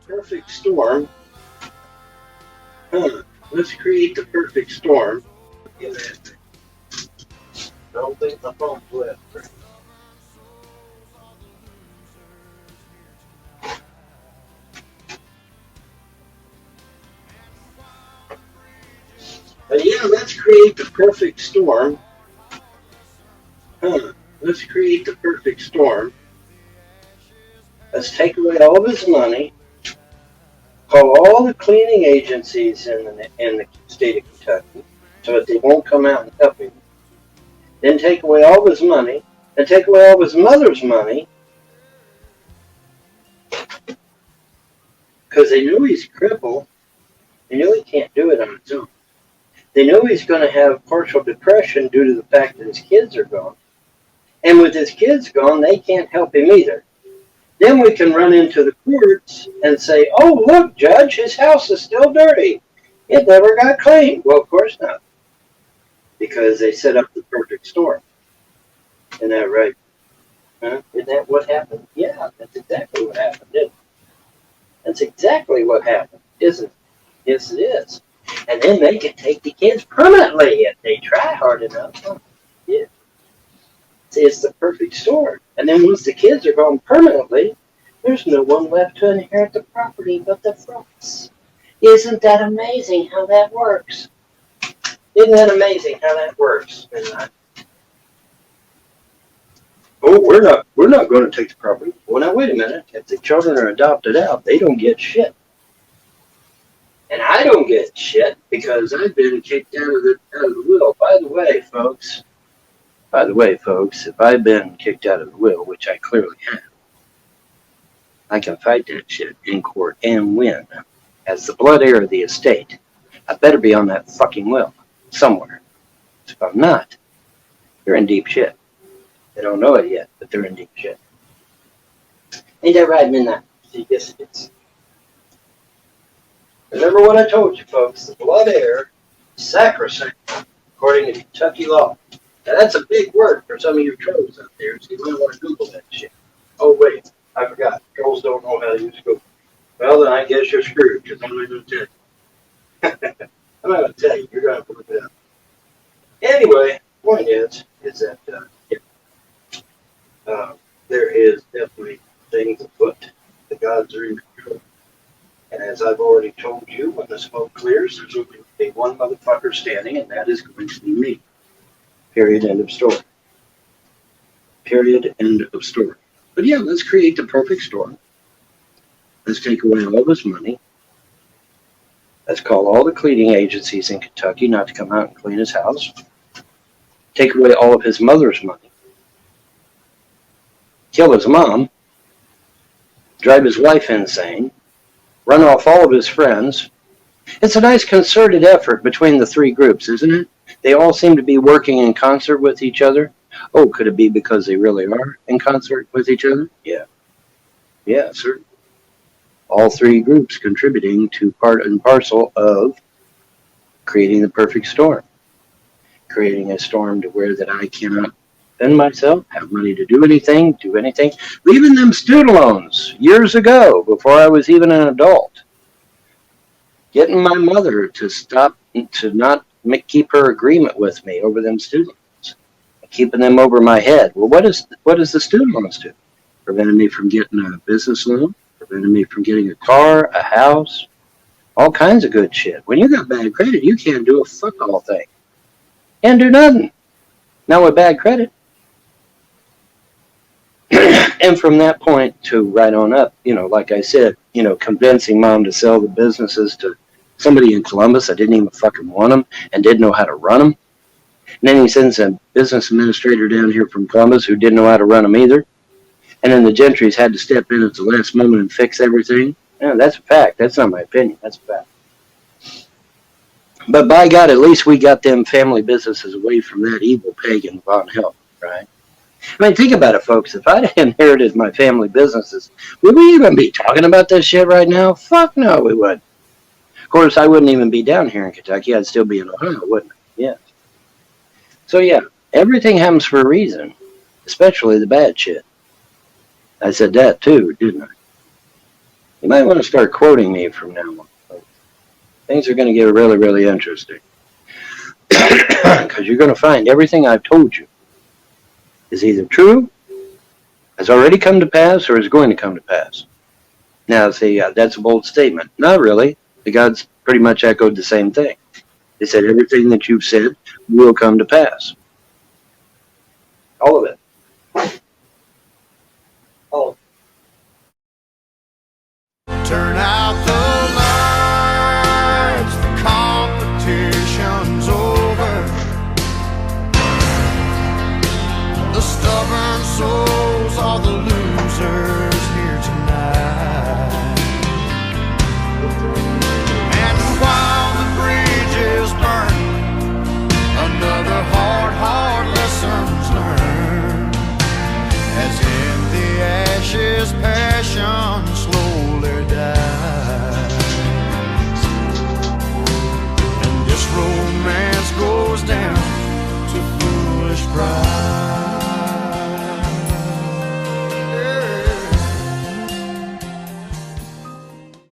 perfect storm. Let's create the perfect storm. Look at that. Don't think my phone's left. But yeah, let's create the perfect storm. Let's create the perfect storm. Let's take away all of his money. Call all the cleaning agencies in the state of Kentucky so that they won't come out and help him. Then take away all of his money, and take away all of his mother's money, because they know he's crippled. They know he can't do it on his own. They know he's going to have partial depression due to the fact that his kids are gone. And with his kids gone, they can't help him either. Then we can run into the courts and say, oh, look, Judge, his house is still dirty. It never got cleaned. Well, of course not. Because they set up the perfect storm. Isn't that right? Huh? Isn't that what happened? Yeah, that's exactly what happened, isn't it? That's exactly what happened, isn't it? Yes, it is. And then they can take the kids permanently if they try hard enough. Huh? Yeah. See, it's the perfect storm. And then once the kids are gone permanently, there's no one left to inherit the property but the Frumps. Isn't that amazing how that works? Isn't that amazing how that works? Oh, we're not going to take the property. Well, now wait a minute. If the children are adopted out, they don't get shit. And I don't get shit because I've been kicked out of the will. By the way, folks, if I've been kicked out of the will, which I clearly have, I can fight that shit in court and win. As the blood heir of the estate, I better be on that fucking will somewhere. If I'm not, they're in deep shit. They don't know it yet, but they're in deep shit. Ain't that right, Midnight? Yes, it is. Remember what I told you, folks. The blood heir is sacrosanct, according to Kentucky law. Now, that's a big word for some of you trolls out there, so you might want to Google that shit. Oh, wait, I forgot. Trolls don't know how to use Google. Well, then I guess you're screwed, because I'm not going to tell you. I'm not going to tell you. You're going to look it up. Anyway, the point is that there is definitely things afoot. The gods are in control. And as I've already told you, when the smoke clears, there's going to be one motherfucker standing, and that is going to be me. Period, end of story. Period, end of story. But yeah, let's create the perfect storm. Let's take away all of his money. Let's call all the cleaning agencies in Kentucky not to come out and clean his house. Take away all of his mother's money. Kill his mom. Drive his wife insane. Run off all of his friends. It's a nice concerted effort between the three groups, isn't it? They all seem to be working in concert with each other. Oh, could it be because they really are in concert with each other? Yeah. Yeah, certainly. All three groups contributing to part and parcel of creating the perfect storm. Creating a storm to where that I cannot spend myself, have money to do anything. Leaving them student loans years ago, before I was even an adult. Getting my mother to stop, to not keep her agreement with me over them student loans. Keeping them over my head. Well, what does the student loans do? Preventing me from getting a business loan. Preventing me from getting a car, a house. All kinds of good shit. When you got bad credit, you can't do a fuck all thing. Can't do nothing. Not with bad credit. And from that point to right on up, like I said, convincing mom to sell the businesses to somebody in Columbus that didn't even fucking want them and didn't know how to run them. And then he sends a business administrator down here from Columbus who didn't know how to run them either. And then the Gentrys had to step in at the last moment and fix everything. Yeah, that's a fact. That's not my opinion. That's a fact. But by God, at least we got them family businesses away from that evil pagan Vonhelton, right? I mean, think about it, folks. If I'd inherited my family businesses, would we even be talking about this shit right now? Fuck no, we wouldn't. Of course, I wouldn't even be down here in Kentucky. I'd still be in Ohio, wouldn't I? Yeah. So, yeah, everything happens for a reason, especially the bad shit. I said that, too, didn't I? You might want to start quoting me from now on. Things are going to get really, really interesting. Because you're going to find everything I've told you is either true, has already come to pass, or is going to come to pass. Now, see, that's a bold statement. Not really. The gods pretty much echoed the same thing. They said everything that you've said will come to pass. All of it. All of it. Turn out the lights, the competition's over. The stubborn souls are the losers here tonight. And while the bridge is burning, another hard lesson's learned. As in the ashes, passion slowly dies, and this romance goes down to foolish pride.